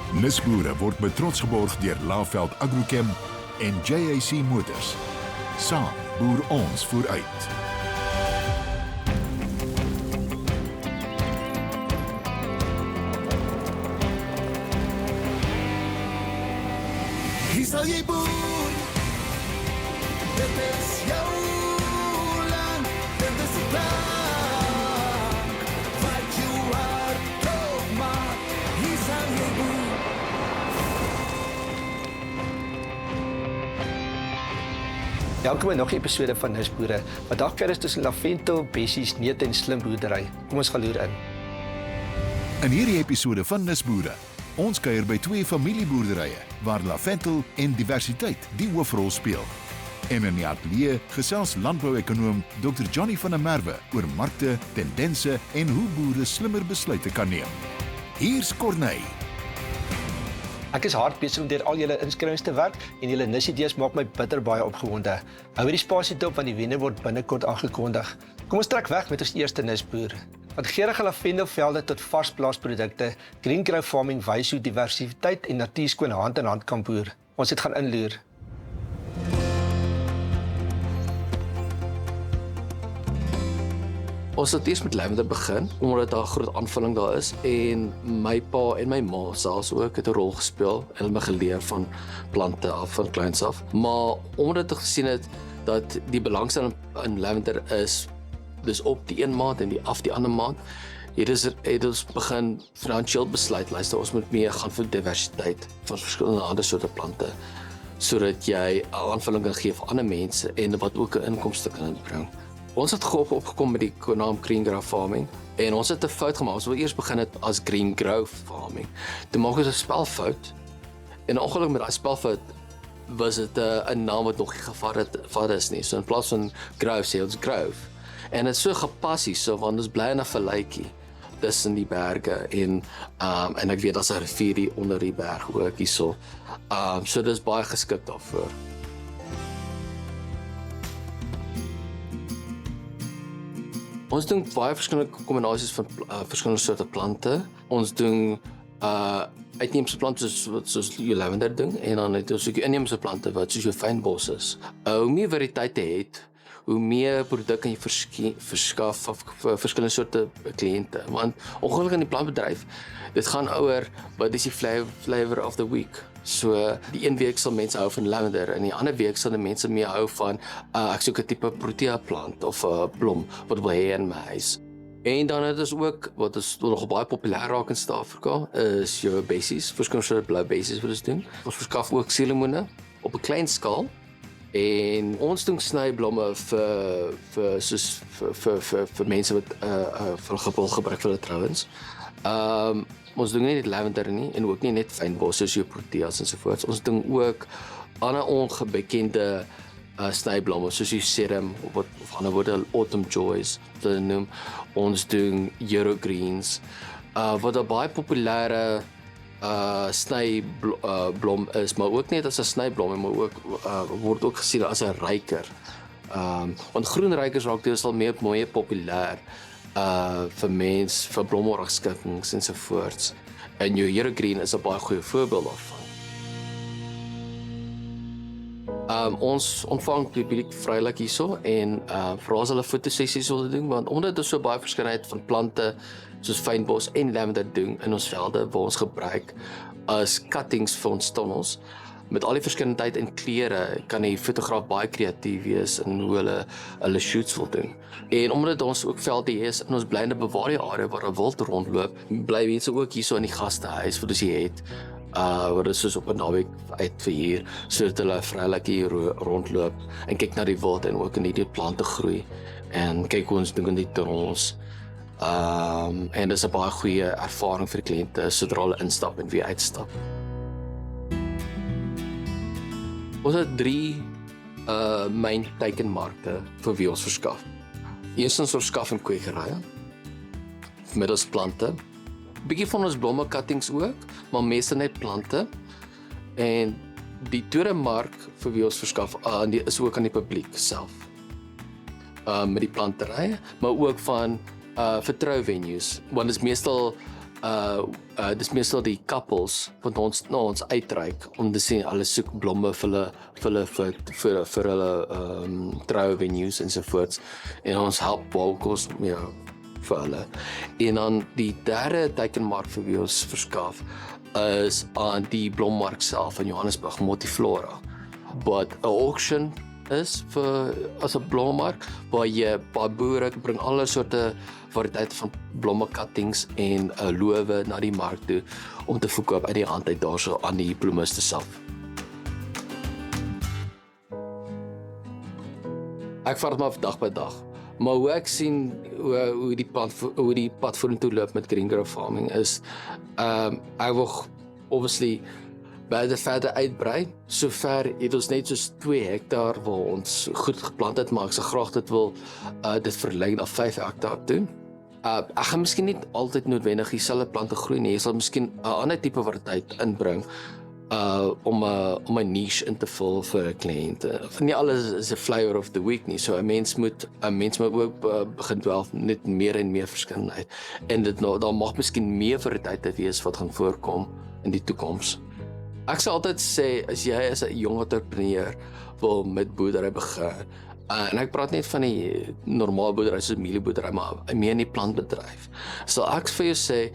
Nisboere word met trots geborg deur Laveld Agrochem en JAC Motors. Saam boer ons vooruit. Hier sal jy boer, dit is jou land, dit is die plank, wat jou hart opmaak, hier sal jy boer. Welkom by nog 'n episode van Nisboere. Vandag kyk ons tussen Lavento, Bessies, Neute en Slim boerdery. Kom ons gaan loer in. In hierdie episode van Nisboere, ons kuier by twee familieboerderye waar Lavento en diversiteit die hoofrol speel. En in die ateljee gesels landbouekonoom Dr. Johnny van der Merwe oor markte, tendense en hoe boere slimmer besluite kan neem. Hier's Corneille. Ek is hard besig om deur al julle inskrywings te werk en julle nusidees maak my bitter baie opgewonde. Hou hierdie spasie dop want die wenner word binnekort aangekondig. Kom ons trek weg met ons eerste nisboer. Van geurende lavendel tot varsplaasprodukte, green grow farming wys hoe diversiteit en natuurskoon hand in hand kan boer. Ons het gaan inloer. Ons het eers met lavender begin, omdat daar 'n groot aanvulling daar is en my pa en my ma selfs ook het 'n rol gespeel en hulle my geleer van plante af van kleins af. Maar omdat ek gesien het dat die belangstelling in lavender is dus op die een maand en die af die ander maand, het ons begin finansiëel besluit, luister, ons moet meer gaan vir diversiteit van verskillende ander soorte plante, sodat jy 'n aanvulling kan gee vir ander mense en wat ook 'n inkomste kan inbring. Ons het opgekom met die naam Green Grow Farming en ons het 'n fout gemaak. Ons wil eers begin het as Green Grow Farming. Toe maak ons 'n spelfout en ongelukkig met daai spelfout was dit 'n naam wat nog nie gevat is nie. So in plaas van Grove sê ons Grove. En dit is so gepas hier so want ons bly in 'n valleitjie tussen die berge en ek weet daar's 'n rivier hier onder die berg ook hierso. So dis baie geskik daarvoor. Ons doen baie verskillende kombinasies van verskillende soorte plante. Ons doen uitheemse plante soos jou lavender ding en dan het ons ook inheemse plante wat soos jou fynbos is. Hoe meer variëteite het, hoe meer produkte kan jy verskaf vir verskillende soorte kliënte. Want ongelukkig in die plantbedryf, dit gaan oor wat is die flavor of the week. So die een week sal mense hou van lavender en die ander week sal die mense meer hou van ek soek 'n tipe protea plant of 'n blom wat wil hê in my huis. En dan het ons ook wat is nog baie populêr raak in Suid-Afrika is jou bessies, verskillende soorte blou bessies wat ons doen. Ons verskaf ook suurlemoene op 'n klein skaal. En ons doen snyblomme vir mense wat wil gebruik vir hulle trouens. Ons doen nie net lavender nie en ook nie net fynbos soos jou proteas ensovoorts. Ons doen ook ander ongebekende snyblomme soos die serum of ander woorde autumn joys wat hulle noem. Ons doen Eurogreens wat 'n baie populêre snyblom is, maar ook net as 'n snyblom, maar ook word ook gesien as 'n ryker. Want groen rykers raak deesdae meer populêr vir blomragskikkings ensovoorts. En jou Eurogreen is 'n baie goeie voorbeeld daarvan. Ons ontvang publiek vrylik hierso en vra as hulle fotosessies wil doen, want omdat ons so baie verskeidenheid van plante soos fynbos en lavender doen in ons velde waar ons gebruik as cuttings vir ons tunnels. Met al die verskeidenheid in kleure kan die fotograaf baie kreatief wees in hoe hulle shoots wil doen. En omdat ons ook velde is en ons bly in 'n bewaarde area waar 'n wild rondloop, bly mense ook hierso in die gastehuis wat ons hier het. Wat is soos op 'n naweek uit vir hier, sodat hulle vrylik hier rondloop en kyk na die wild en ook in die plante groei en kyk hoe ons doen in die tunnels. En dis 'n baie goeie ervaring vir die kliënte sodra hulle instap en weer uitstap. Ons het 3 myn teikenmarkte vir wie ons verskaf. Eerstens ons verskaf in kwekerye, middels plante. Bietjie van ons blomme cuttings ook, maar meeste net plante. En die tweede mark vir wie ons verskaf is ook aan die publiek self. Met die planterye, maar ook van vertrou venues, want dit is meestal dis meestal die couples wat ons na ons uitreik om te sien hulle soek blomme vir hulle troue venues ensovoorts en ons help vocals vir hulle. En dan die derde teikenmark vir wie ons verskaf is aan die blommark self in Johannesburg, Motiflora, wat 'n auction is as 'n blommark waar boere bring alle soorte variëteite van blomme cuttings en lowe na die mark toe om te verkoop uit die hand uit daarso aan die bloemiste self. Ek vat dit maar dag by dag. Maar hoe ek sien hoe die pad vorentoe loop met green growth farming is ek wil obviously verder uitbrei. Sover het ons net soos 2 hektaar waar ons goed geplant het, maar ek sal graag dit wil dit verleng na 5 hektaar toe. Ek gaan miskien nie altyd noodwendig dieselfde plante groei nie. Jy sal miskien 'n ander tipe variëteit inbring om 'n niche in te vul vir 'n kliënt. Nie alles is 'n flavor of the week nie. So 'n mens moet ook begin dwel net meer en meer verskeidenheid. En daar mag miskien meer variëteite wees wat gaan voorkom in die toekoms. Ek sal altyd sê as jy as 'n jong entrepreneur wil met boerdery begin, en ek praat net van die normale boerdery soos mielieboerdery, maar meer in die plantbedryf. Sal ek vir jou sê,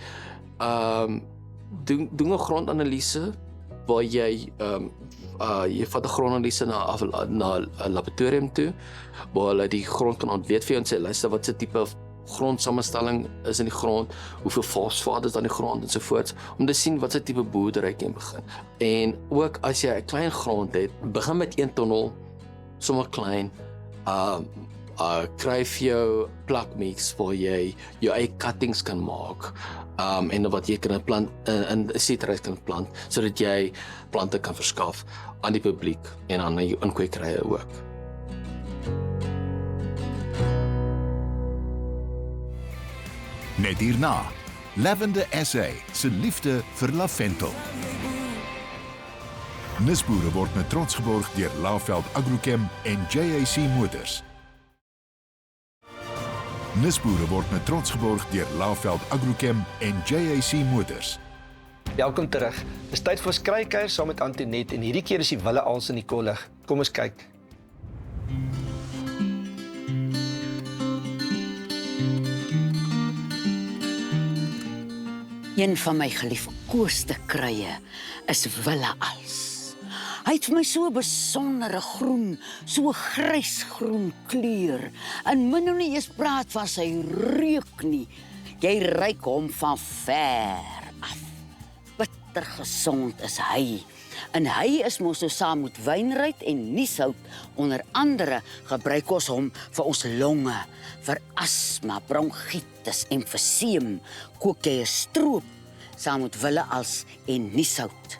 doen 'n grondanalise waar jy vat 'n grondanalise na 'n laboratorium toe, waar hulle die grond kan ontleed vir jou en sê, luister, wat se tipe grondsamestelling is in die grond, hoeveel fosfaat is dan in die grond ensovoorts, om te sien wat se tipe boerdery jy begin. En ook as jy 'n klein grond het, begin met 1 tonnel, sommer klein, kry vir jou plakmix waar jy jou eie cuttings kan maak, en wat jy kan plant in 'n seedrys kan plant, sodat jy plante kan verskaf aan die publiek en aan in kwekerye ook. Net hierna, Lavender SA se liefde vir Lavendel. Nisboere word met trots geborg deur Laveld Agrochem en JAC Motors. Nisboere word met trots geborg deur Laveld Agrochem en JAC Motors. Welkom terug. Dis tyd vir ons kruikuier saam met Antoinette en hierdie keer is die wille als in die kollig. Kom ons kyk. Een van my geliefkoeste kruie is wille als. Hy het vir my so 'n besondere groen, so grysgroen kleur. En min nou nie eens praat van sy reuk nie. Jy ruik hom van ver af. Bitter gesond is hy. En hy is mos so saam met wynruit en nieshout. Onder andere gebruik ons hom vir ons longe, vir asma, bronchitis, emfyseem. Kook jy 'n stroop saam met wille als en nieshout.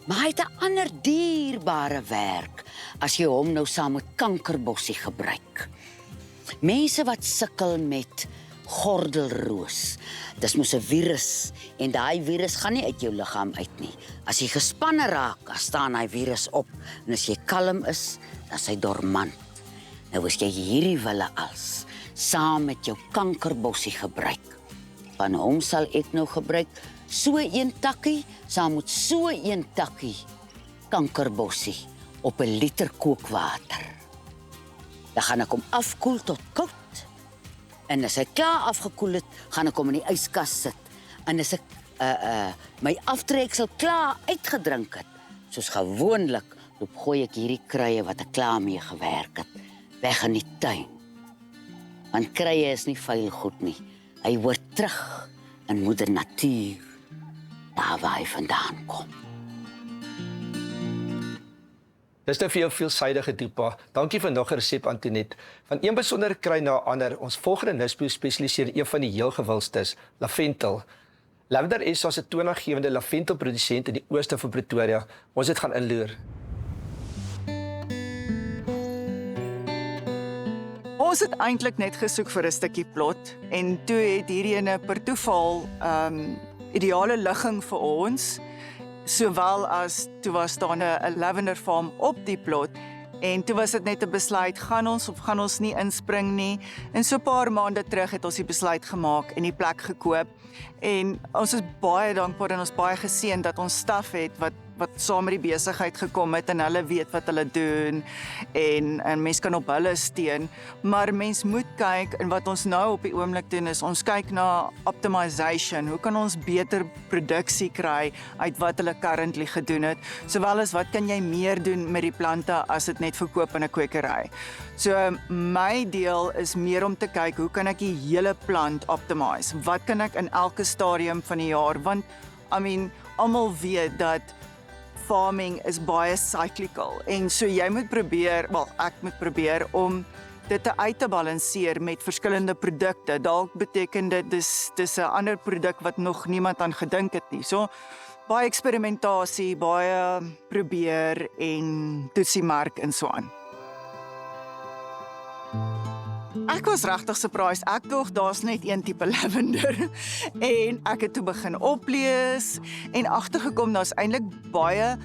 Maar hy het 'n ander dierbare werk as jy hom nou saam met kankerbossie gebruik. Mense wat sukkel met gordelroos, dis mos 'n virus en daai virus gaan nie uit jou liggaam uit nie. As jy gespanne raak, dan staan hy virus op en as jy kalm is, dan is hy dormant. Nou as jy hierdie wille als saam met jou kankerbossie gebruik, van hom sal ek nou gebruik so 'n takkie saam met so 'n takkie kankerbossie op 'n liter kookwater. Dan gaan ek hom afkoel tot koud. En as hy klaar afgekoel het, gaan ek hom in die yskas sit. En as ek my aftreksel klaar uitgedrink het, soos gewoonlik, loop gooi ek hierdie kruie wat ek klaar mee gewerk het, weg in die tuin. Want kruie is nie vuil goed nie. Hy hoort terug in moeder natuur, daar waar hy vandaan kom. Dis nou vir jou veelsidige toepa. Dankie vir nog 'n resep, Antoinette. Van een besondere kry na 'n ander. Ons volgende nisboer spesialiseer in een van die heel gewildstes, lavendel. Lavender is as 'n toonaangewende lavendelprodusent in die ooste van Pretoria. Ons het gaan inloer. Ons het eintlik net gesoek vir 'n stukkie plot en toe het hierdie ene per toeval ideale ligging vir ons, sowel as toe was daar 'n lavender farm op die plot En toe was dit net 'n besluit, gaan ons of gaan ons nie inspring nie. En so 'n paar maande terug het ons die besluit gemaak en die plek gekoop. En ons is baie dankbaar en ons baie geseën dat ons staf het wat saam met die besigheid gekom het en hulle weet wat hulle doen en mens kan op hulle steun. Maar mens moet kyk en wat ons nou op die oomblik doen is ons kyk na optimization. Hoe kan ons beter produksie kry uit wat hulle currently gedoen het, sowel as wat kan jy meer doen met die plante as dit net verkoop in 'n kwekery. So my deel is meer om te kyk hoe kan ek die hele plant optimize? Wat kan ek in elke stadium van die jaar, want almal weet dat farming is baie cyclical en so jy moet probeer, ek moet probeer om dit uit te balanseer met verskillende produkte. Dalk beteken dit dis 'n ander produk wat nog niemand aan gedink het nie. So baie eksperimentasie, baie probeer en toetsie mark en so aan. Ek was regtig surprised. Ek dink daar's net een tipe lavender en ek het toe begin oplees en agtergekom daar's eintlik baie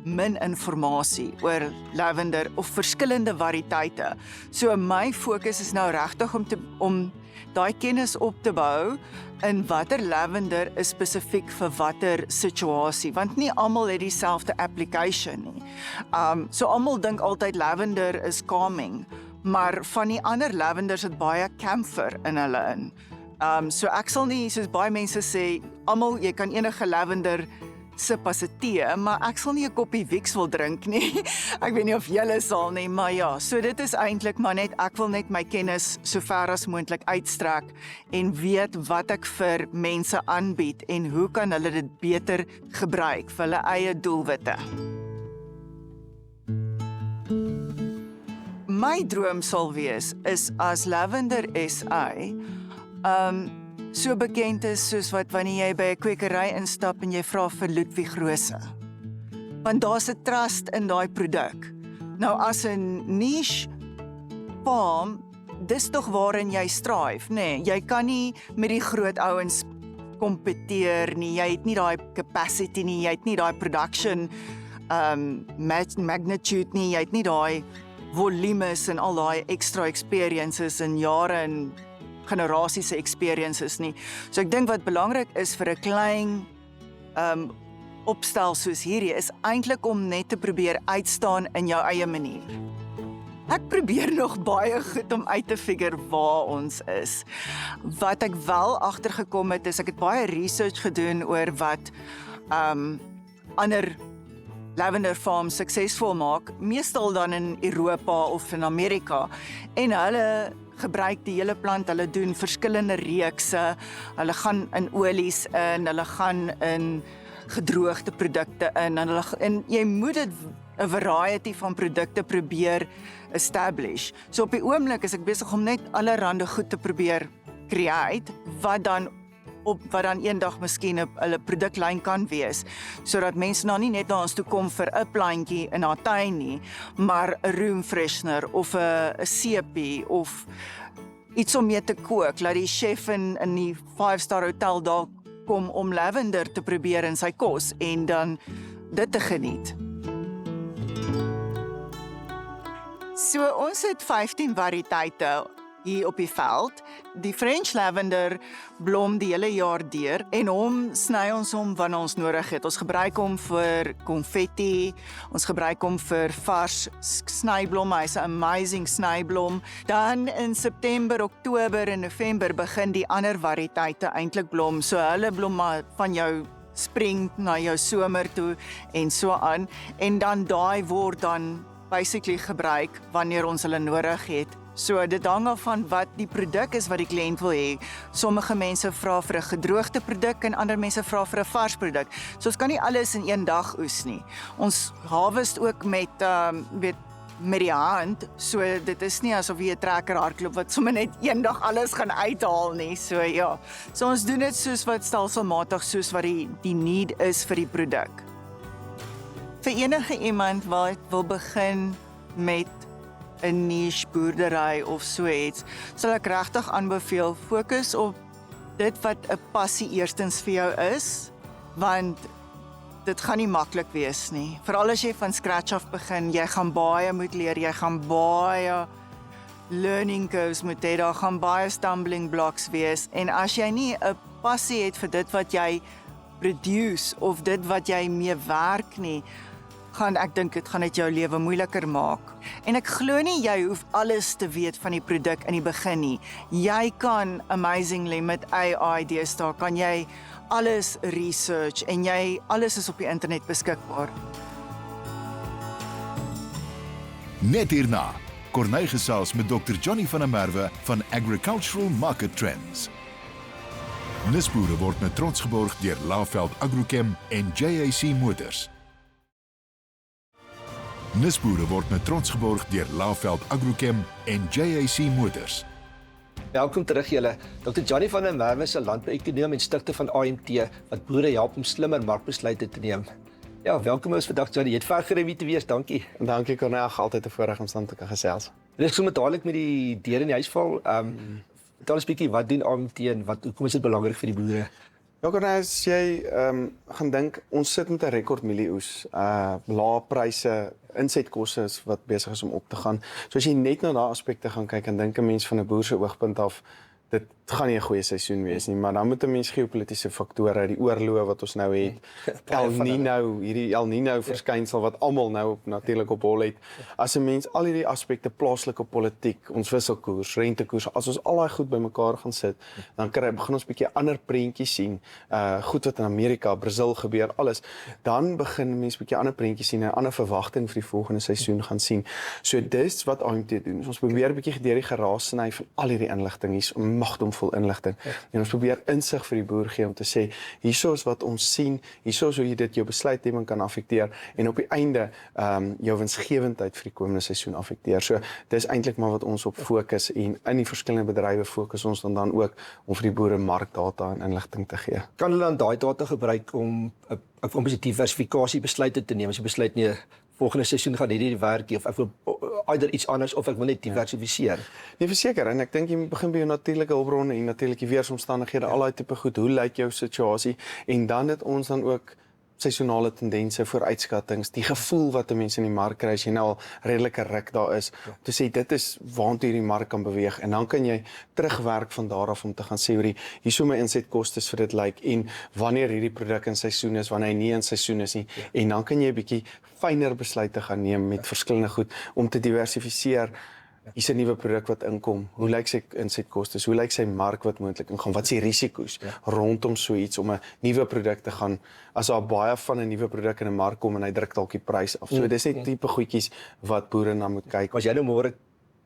min inligting oor lavender of verskillende variëteite. So my fokus is nou regtig om daai kennis op te bou in watter lavender is spesifiek vir watter situasie, want nie almal het dieselfde application nie. So almal dink altyd lavender is calming, maar van die ander lavenders het baie camphor in hulle in. So ek sal nie, soos baie mense sê, jy kan enige lavender sip as 'n tee, maar ek sal nie 'n koppie Vicks wil drink nie. Ek weet nie of julle sal nie, maar ja, so dit is eintlik maar net, ek wil net my kennis so ver as moontlik uitstrek en weet wat ek vir mense aanbied en hoe kan hulle dit beter gebruik vir hulle eie doelwitte. My droom sal wees is as Lavender SA so bekend is soos wat wanneer jy by 'n kwekery instap en jy vra vir Ludwig Rose. Want daar's 'n trust in daai produk. Nou as 'n niche farm, dis tog waarin jy strive, nê? Jy kan nie met die groot ouens kompeteer nie. Jy het nie daai capacity nie, jy het nie daai production magnitude nie, jy het nie daai volumes en al daai extra experiences en jare en generasies se experiences nie. So ek dink wat belangrik is vir 'n klein opstel soos hierdie is eintlik om net te probeer uitstaan in jou eie manier. Ek probeer nog baie goed om uit te figure waar ons is. Wat ek wel agtergekom het is ek het baie research gedoen oor wat ander lavender farms suksesvol maak, meestal dan in Europa of in Amerika. En hulle gebruik die hele plant, hulle doen verskillende reekse, hulle gaan in olies in, hulle gaan in gedroogde produkte in, en jy moet dit 'n variety van produkte probeer establish. So op die oomblik is ek besig om net allerhande goed te probeer create, wat dan eendag miskien 'n produklyn kan wees, sodat mense nou nie net na ons toe kom vir 'n plantjie in haar tuin nie, maar 'n room freshener of 'n seepie of iets om mee te kook, laat die chef in die 5-star hotel daar kom om lavender te probeer in sy kos en dan dit te geniet. So ons het 15 variëteite hier op die veld. Die French lavender blom die hele jaar deur en hom sny ons om wanneer ons nodig het. Ons gebruik hom vir konfetti, ons gebruik hom vir vars snyblom, hy's 'n amazing snyblom. Dan in September, Oktober en November begin die ander variëteite eintlik blom. So hulle blom maar van jou spring na jou somer toe en so aan. En dan daai word dan basically gebruik wanneer ons hulle nodig het. So dit hang af van wat die produk is wat die kliënt wil hê. Sommige mense vra vir 'n gedroogde produk en ander mense vra vir 'n vars produk. So ons kan nie alles in een dag oes nie. Ons harvest ook met die hand. So dit is nie asof jy 'n trekker hardloop wat sommer net eendag alles gaan uithaal nie. So ja. So ons doen dit soos wat stelselmatig soos wat die need is vir die produk. Vir enige iemand wat wil begin met 'n niche boerdery of so iets, sal ek regtig aanbeveel fokus op dit wat 'n passie eerstens vir jou is, want dit gaan nie maklik wees nie. Veral as jy van scratch af begin, jy gaan baie moet leer, jy gaan baie learning curves moet hê, daar gaan baie stumbling blocks wees. En as jy nie 'n passie het vir dit wat jy produce of dit wat jy mee werk nie, ek dink dit gaan dit jou lewe moeiliker maak. En ek glo nie jy hoef alles te weet van die produk in die begin nie. Jy kan amazingly met AI deesdae kan jy alles research en alles is op die internet beskikbaar. Net hierna, Corneille gesels met Dr. Johnny van der Merwe van Agricultural Market Trends. Nisboere word met trots geborg deur Laveld Agrochem en JAC Motors. Nisboere word met trots geborg deur Laveld Agrochem en JAC Motors. Welkom terug julle. Dr. Johnny van der Merwe is 'n landbouekonoom en stigter van AMT wat boere help om slimmer markbesluite te neem. Ja, welkom ons vandag Johnny. Jy het ver gery om hier te wees. Dankie. Dankie Corneille, altyd 'n voorreg om saam te kan gesels. Dit is sommer dadelik met die deur in die huis val. Vertel ons 'n bietjie wat doen AMT en hoekom is dit belangrik vir die boere? Ja Corneille, as jy gaan dink, ons sit met 'n rekord mielieoes, lae pryse, insetkoste is wat besig is om op te gaan. So as jy net na daai aspekte gaan kyk en dink 'n mens van 'n boer se oogpunt af, dit gaan nie 'n goeie seisoen wees nie, maar dan moet 'n mens geopolitiese faktore, die oorloë wat ons nou het, hierdie El Niño verskynsel wat almal nou natuurlik op hol het. As 'n mens al hierdie aspekte, plaaslike politiek, ons wisselkoers, rentekoers, as ons al daai goed bymekaar gaan sit, dan begin ons 'n bietjie ander prentjies sien. Goed wat in Amerika, Brasil gebeur, alles. Dan begin mense 'n bietjie ander prentjies sien en 'n ander verwagting vir die volgende seisoen gaan sien. So dis wat AMT doen. Ons probeer 'n bietjie deur die geraas sny van al hierdie inligting hier, magdomvol inligting. En ons probeer insig vir die boer gee om te sê, hierso is wat ons sien, hierso is hoe jy dit jou besluitneming kan affekteer en op die einde jou winsgewendheid vir die komende seisoen affekteer. So dis eintlik maar wat ons op fokus en in die verskillende bedrywe fokus ons dan ook om vir die boere markdata en inligting te gee. Kan hulle dan daai data gebruik om 'n diversifikasie besluite te neem as jy besluit nee, volgende seisoen gaan hierdie werk of ek wil either iets anders of ek wil net diversifiseer. Nee, verseker, en ek dink jy moet begin by jou natuurlike hulpbronne en natuurlike weeromstandighede, al daai tipe goed, hoe lyk jou situasie en dan het ons dan ook seisonale tendense, vooruitskattings, die gevoel wat 'n mens in die mark kry as jy nou al redelike ruk daar is, om te sê dit is waartoe hierdie mark kan beweeg en dan kan jy terugwerk van daar af om te gaan sê hoe hierso my insetkostes vir dit lyk en wanneer hierdie produk in seisoen is, wanneer hy nie in seisoen is nie en dan kan jy 'n bietjie fyner besluite gaan neem met verskillende goed om te diversifiseer. Hier's 'n nuwe produk wat inkom. Hoe lyk sy insetkostes? Hoe lyk sy mark wat moontlik ingaan? Wat is die risiko's rondom so iets om 'n nuwe produk te gaan as daar baie van 'n nuwe produk in 'n mark kom en hy druk dalk die prys af. So dis net tipe goedjies wat boere na moet kyk. As jy nou môre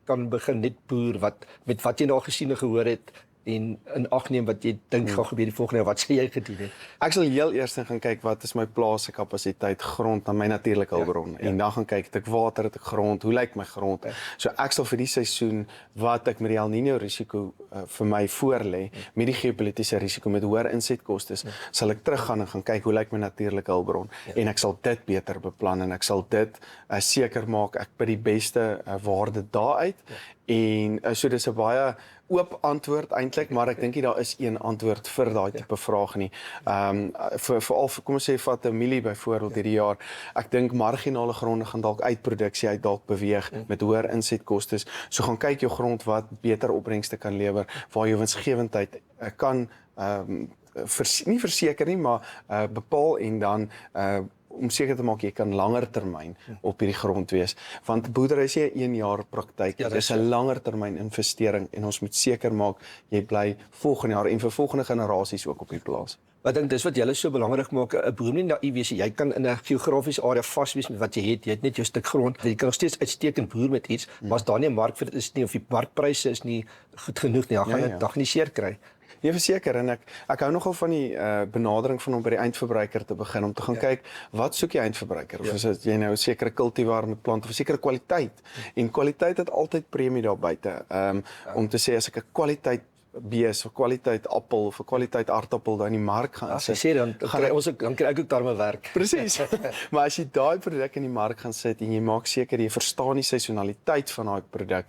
kan begin net boer met wat jy nou gesien en gehoor het en in ag neem wat jy dink gaan gebeur die volgende jaar, wat sê jy gedoen het? Ek sal heel eers gaan kyk wat is my plaas se kapasiteit, grond en my natuurlike hulpbron. En dan gaan kyk het ek water, het ek grond, hoe lyk my grond? So ek sal vir die seisoen wat ek met die El Niño risiko vir my voorlê, met die geopolitiese risiko met hoër insetkostes, sal ek teruggaan en gaan kyk hoe lyk my natuurlike hulpbron en ek sal dit beter beplan en ek sal dit seker maak ek by die beste waarde daaruit. En so dis 'n baie oop antwoord eintlik, maar ek dink nie daar is een antwoord vir daai tipe vraag nie. Veral kom ons sê vat 'n mielie byvoorbeeld hierdie jaar. Ek dink marginale gronde gaan dalk uit produksie uit dalk beweeg met hoër insetkostes. So gaan kyk jou grond wat beter opbrengste kan lewer, waar jou winsgewendheid kan nie verseker nie, maar bepaal en dan om seker te maak jy kan langer termyn op hierdie grond wees, want boerdery is nie 'n 1 jaar praktyk, dit is 'n langer termyn investering en ons moet seker maak jy bly volgende jaar en vir volgende generasies ook op die plaas. Ek dink dis wat julle so belangrik maak, 'n boer nie naïef wees, jy kan in 'n geografiese area vas wees met wat jy het net jou stuk grond, jy kan nog steeds uitstekend boer met iets, maar as daar nie 'n mark vir dit is nie of die markpryse is nie goed genoeg nie, dan gaan jy dit dag nie seer kry. Ja, verseker, en ek hou nogal van die benadering van om by die eindverbruiker te begin, om te gaan kyk, wat soek jy eindverbruiker? Of is dit jy nou 'n sekere kultivar met plant of 'n sekere kwaliteit? En kwaliteit het altyd premie daar buite. Om te sê as ek 'n kwaliteit bees of kwaliteit appel of 'n kwaliteit aardappel daar in die mark gaan As jy sit. sê dan kry ek ook daarmee werk. Presies. Maar as jy daai produk in die mark gaan sit en jy maak seker jy verstaan die seisonaliteit van daai produk,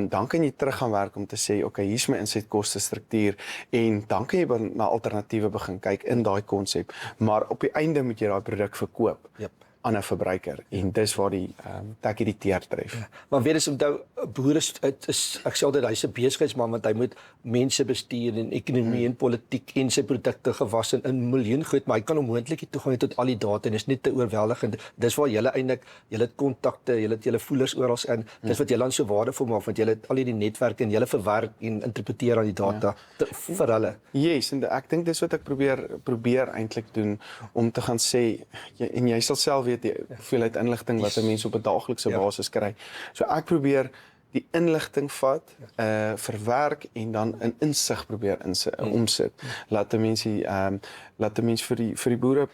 dan kan jy terug gaan werk om te sê, okay, hier's my insetkoste struktuur en dan kan jy na alternatiewe begin kyk in daai konsep. Maar op die einde moet jy daai produk verkoop. Yep. Aan 'n verbruiker en dis waar die tekkie die teer tref. Ja, maar weer eens onthou, boere is ek sê altyd hy's 'n besigheidsman want hy moet mense bestuur en ekonomie en politiek en sy produkte gewas in miljoen goed, maar hy kan onmoontlik nie toegang hê tot al die data en dit is net te oorweldigend. Dis waar julle eintlik, julle het kontakte, julle het julle voelers oral in. Dis wat julle dan so waardevol maak want julle het al hierdie netwerke en julle verwerk en interpreteer aan die data vir hulle. Yes, en ek dink dis wat ek probeer eintlik doen om te gaan sê en jy sal self weet die hoeveelheid inligting wat 'n mens op 'n daaglikse basis kry. So ek probeer die inligting vat, verwerk en dan in insig probeer omsit. Laat 'n mens vir die boere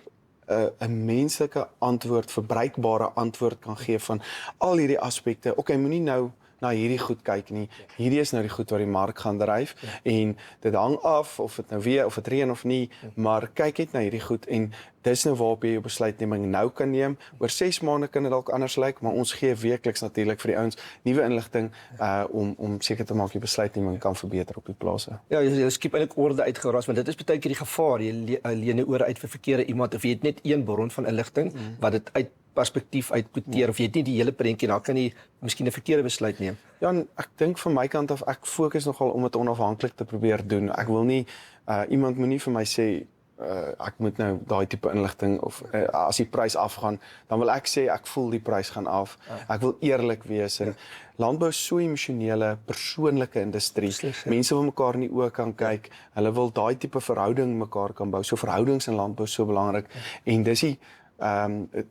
'n menslike antwoord, verbruikbare antwoord kan gee van al hierdie aspekte. Okay, moenie nou na hierdie goed kyk nie. Hierdie is nou die goed wat die mark gaan dryf en dit hang af of dit nou weer of dit reën of nie, maar kyk net na hierdie goed en dis nou waarop jy jou besluitneming nou kan neem. Oor 6 maande kan dit dalk anders lyk, maar ons gee weekliks natuurlik vir die ouens nuwe inligting om seker te maak die besluitneming kan verbeter op die plase. Ja, jy skiep eintlik orde uitgeraas, want dit is baie keer die gevaar. Jy leen jou ore uit vir verkeerde iemand of jy het net een bron van inligting wat dit uit perspektief uitquoteer of jy het nie die hele prentjie, dan kan jy miskien 'n verkeerde besluit neem. Ja, en ek dink van my kant af, ek fokus nogal om dit onafhanklik te probeer doen. Ek wil nie, iemand moenie vir my sê, ek moet nou daai tipe inligting of as die prys afgaan, dan wil ek sê ek voel die prys gaan af. Ek wil eerlik wees en landbou is so emosionele, persoonlike industrie. Mense wil mekaar in die oë kan kyk. Hulle wil daai tipe verhouding mekaar kan bou. So verhoudings in landbou is so belangrik en dis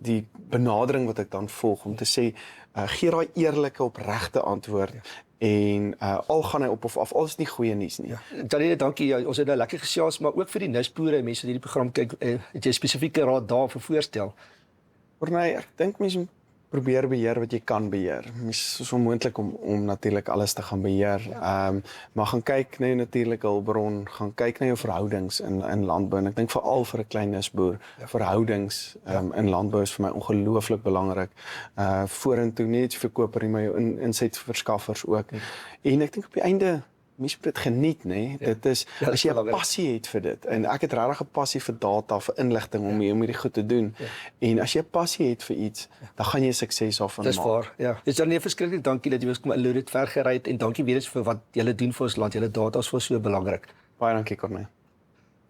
die benadering wat ek dan volg om te sê gee daai eerlike opregte antwoord en al gaan hy op of af, al is nie goeie nuus nie. Dankie, dankie. Ons het nou lekker gesels, maar ook vir die nisboere en mense wat hierdie program kyk, het jy spesifieke raad daar vir voorstel? Nee, ek dink mense moet probeer beheer wat jy kan beheer. Mens is onmoontlik om natuurlik alles te gaan beheer. Maar gaan kyk na jou natuurlike hulpbron, gaan kyk na jou verhoudings in landbou en ek dink veral vir 'n klein nisboer, verhoudings in landbou is vir my ongelooflik belangrik. Vorentoe net verkoper maar jou insetverskaffers ook. En ek dink op die einde mens moet dit geniet, nê? Dit is as jy 'n passie het vir dit. En ek het regtig 'n passie vir data, vir inligting om hierdie goed te doen. En as jy 'n passie het vir iets, dan gaan jy sukses daarvan maak. Dis waar. Ja. Dis dan nie verskriklik dankie dat jy ons kom inloer het ver gery het en dankie weer eens vir wat julle doen vir ons land. Julle data is vir so belangrik. Baie dankie Corné.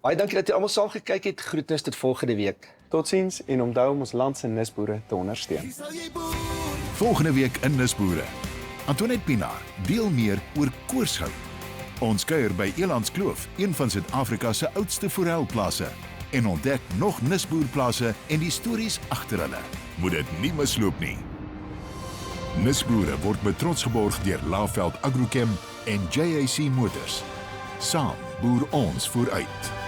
Baie dankie dat jy almal saam gekyk het. Groetnis tot volgende week. Totsiens en onthou om ons land se nisboere te ondersteun. Volgende week in Nisboere. Antoinette Pinaar deel meer oor koorshout. Ons kuier by Elandskloof, een van Suid-Afrika se oudste forelplase, en ontdek nog nisboerplase en die stories agter hulle. Moet dit nie misloop nie. Nisboere word met trots geborg deur Laveld Agrochem en JAC Motors. Saam boer ons vooruit.